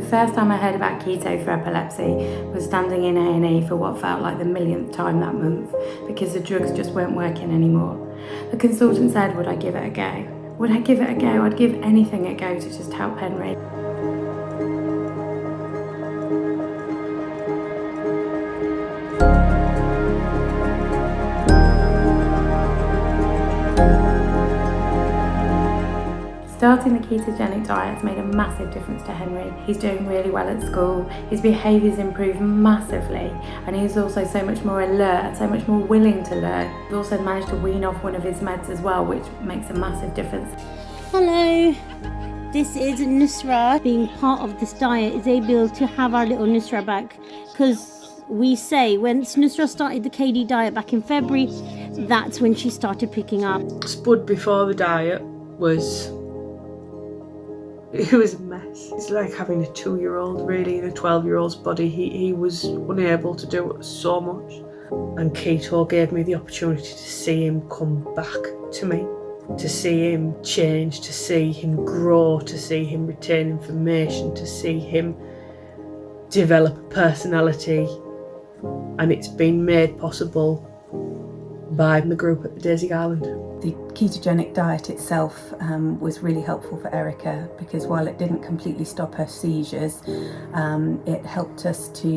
first time I heard about keto for epilepsy was standing in A&E for what felt like the millionth time that month because the drugs just weren't working anymore. The consultant said, would I give it a go? Would I give it a go? I'd give anything a go to just help Henry. Starting the ketogenic diet has made a massive difference to Henry. He's doing really well at school, his behaviour's improved massively, and he's also so much more alert and so much more willing to learn. We've also managed to wean off one of his meds as well, which makes a massive difference. Hello, this is Nusra. Being part of this diet is able to have our little Nusra back, because we say when Nusra started the KD diet back in February, that's when she started picking up. Spud before the diet was a mess. It's like having a 2-year-old really in a 12-year-old's body. He was unable to do so much, and keto gave me the opportunity to see him come back to me, to see him change, to see him grow, to see him retain information, to see him develop a personality. And it's been made possible by the group at the Daisy Garland. The ketogenic diet itself was really helpful for Erica, because while it didn't completely stop her seizures, it helped us to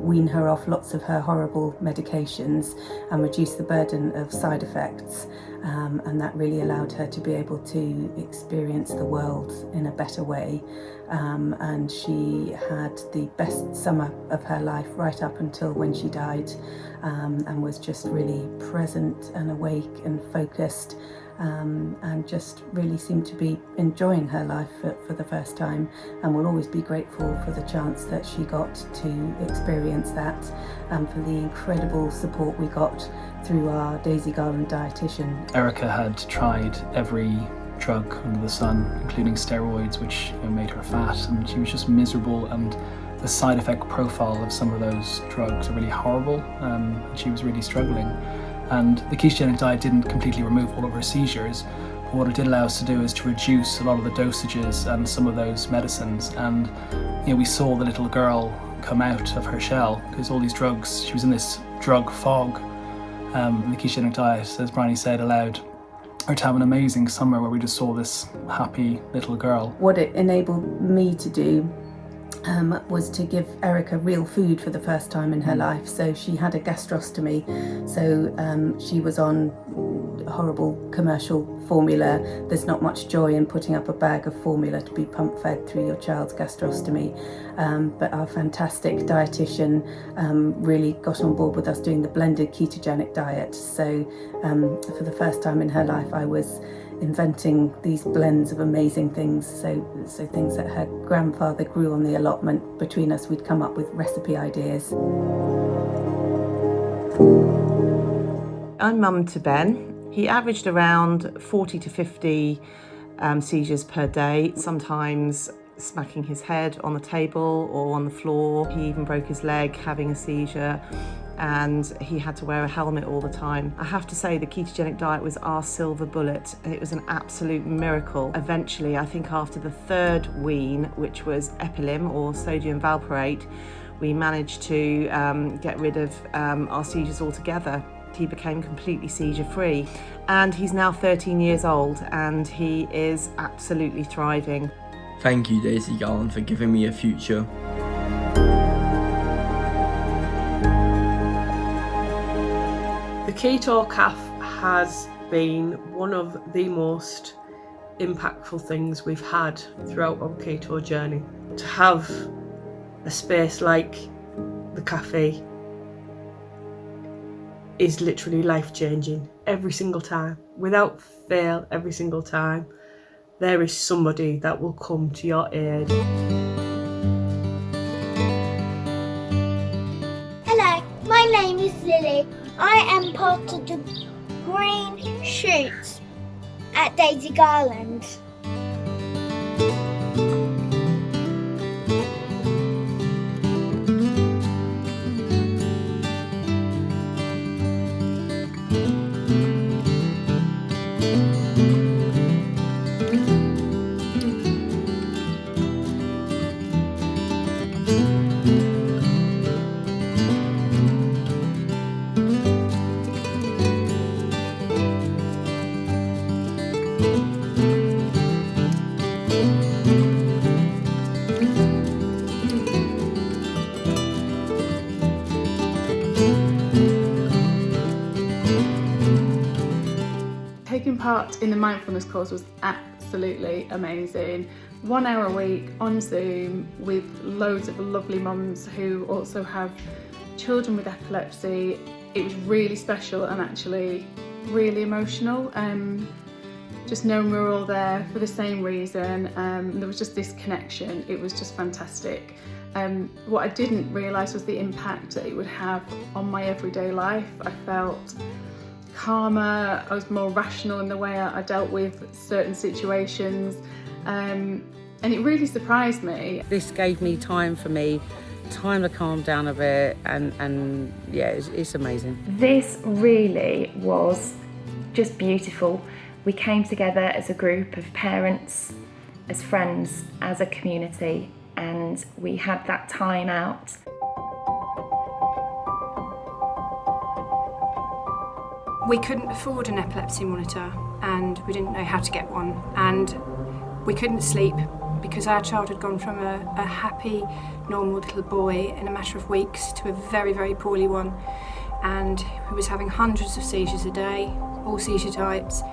wean her off lots of her horrible medications and reduce the burden of side effects, and that really allowed her to be able to experience the world in a better way, and she had the best summer of her life right up until when she died, and was just really present and awake and focused, and just really seemed to be enjoying her life for the first time, and will always be grateful for the chance that she got to experience that, and for the incredible support we got through our Daisy Garland dietitian. Erica had tried every drug under the sun, including steroids, which made her fat, and she was just miserable, and the side effect profile of some of those drugs are really horrible. She was really struggling, and the ketogenic diet didn't completely remove all of her seizures, but what it did allow us to do is to reduce a lot of the dosages and some of those medicines. And we saw the little girl come out of her shell, because all these drugs, she was in this drug fog. The ketogenic diet, as Bryony said, allowed her to have an amazing summer where we just saw this happy little girl. What it enabled me to do was to give Erica real food for the first time in her life. So she had a gastrostomy, so she was on horrible commercial formula. There's not much joy in putting up a bag of formula to be pump fed through your child's gastrostomy, but our fantastic dietitian really got on board with us doing the blended ketogenic diet. So for the first time in her life, I was inventing these blends of amazing things, so things that her grandfather grew on the allotment. Between us, we'd come up with recipe ideas. I'm mum to Ben. He averaged around 40 to 50 seizures per day, sometimes smacking his head on the table or on the floor. He even broke his leg having a seizure, and he had to wear a helmet all the time. I have to say the ketogenic diet was our silver bullet. It was an absolute miracle. Eventually, I think after the third wean, which was Epilim or sodium valproate, we managed to get rid of our seizures altogether. He became completely seizure free, and he's now 13 years old and he is absolutely thriving. Thank you, Daisy Garland, for giving me a future. The Keto Cafe has been one of the most impactful things we've had throughout our keto journey. To have a space like the cafe is literally life-changing every single time. Without fail, every single time, there is somebody that will come to your aid. Hello, my name is Lily. I am part of the Green Shoots at Daisy Garland. Taking part in the mindfulness course was absolutely amazing. 1 hour a week on Zoom with loads of lovely mums who also have children with epilepsy. It was really special and actually really emotional. Just knowing we were all there for the same reason, there was just this connection. It was just fantastic. What I didn't realise was the impact that it would have on my everyday life. I felt calmer, I was more rational in the way I dealt with certain situations, and it really surprised me. This gave me time to calm down a bit, and yeah, it's amazing. This really was just beautiful. We came together as a group of parents, as friends, as a community, and we had that time out. We couldn't afford an epilepsy monitor and we didn't know how to get one, and we couldn't sleep because our child had gone from a happy, normal little boy in a matter of weeks to a very, very poorly one, and he was having hundreds of seizures a day, all seizure types,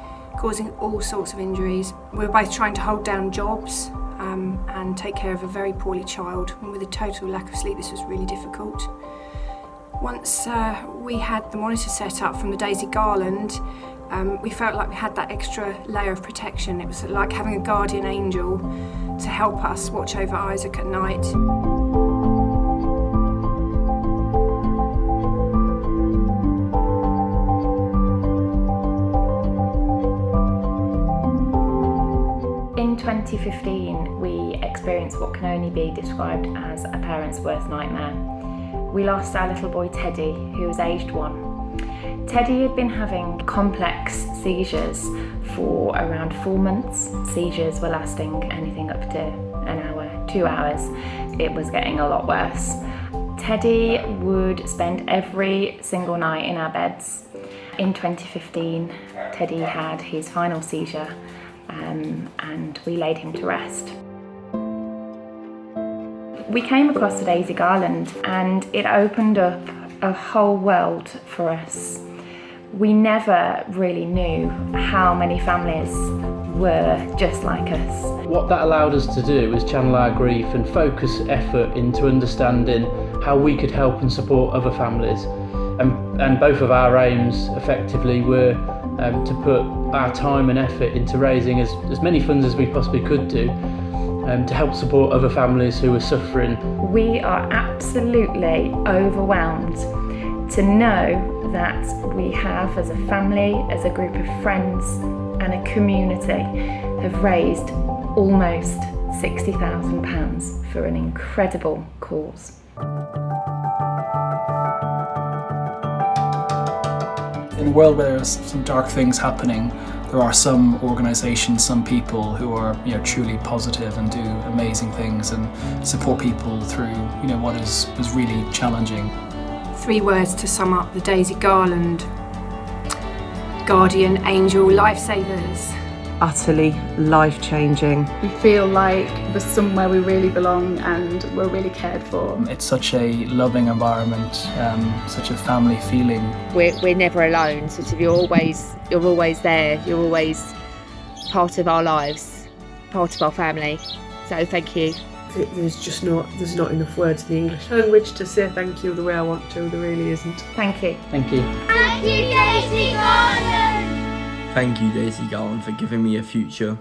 causing all sorts of injuries. We were both trying to hold down jobs and take care of a very poorly child, and with a total lack of sleep this was really difficult. Once we had the monitor set up from the Daisy Garland, we felt like we had that extra layer of protection. It was like having a guardian angel to help us watch over Isaac at night. In 2015, we experienced what can only be described as a parent's worst nightmare. We lost our little boy Teddy, who was aged 1. Teddy had been having complex seizures for around 4 months. Seizures were lasting anything up to an hour, 2 hours. It was getting a lot worse. Teddy would spend every single night in our beds. In 2015, Teddy had his final seizure, and we laid him to rest. We came across the Daisy Garland and it opened up a whole world for us. We never really knew how many families were just like us. What that allowed us to do was channel our grief and focus effort into understanding how we could help and support other families. And both of our aims effectively were to put our time and effort into raising as many funds as we possibly could do to help support other families who are suffering. We are absolutely overwhelmed to know that we have, as a family, as a group of friends and a community, have raised almost £60,000 for an incredible cause. In a world where there's some dark things happening, there are some organisations, some people who are truly positive and do amazing things and support people through what was really challenging. 3 words to sum up the Daisy Garland: guardian angel lifesavers. Utterly life-changing. We feel like we're somewhere we really belong and we're really cared for. It's such a loving environment, such a family feeling. We're never alone, so you're always there, you're always part of our lives, part of our family. So thank you. There's not enough words in the English language to say thank you the way I want to. There really isn't. Thank you. Thank you. Thank you, Daisy Garland! Thank you, Daisy Garland, for giving me a future.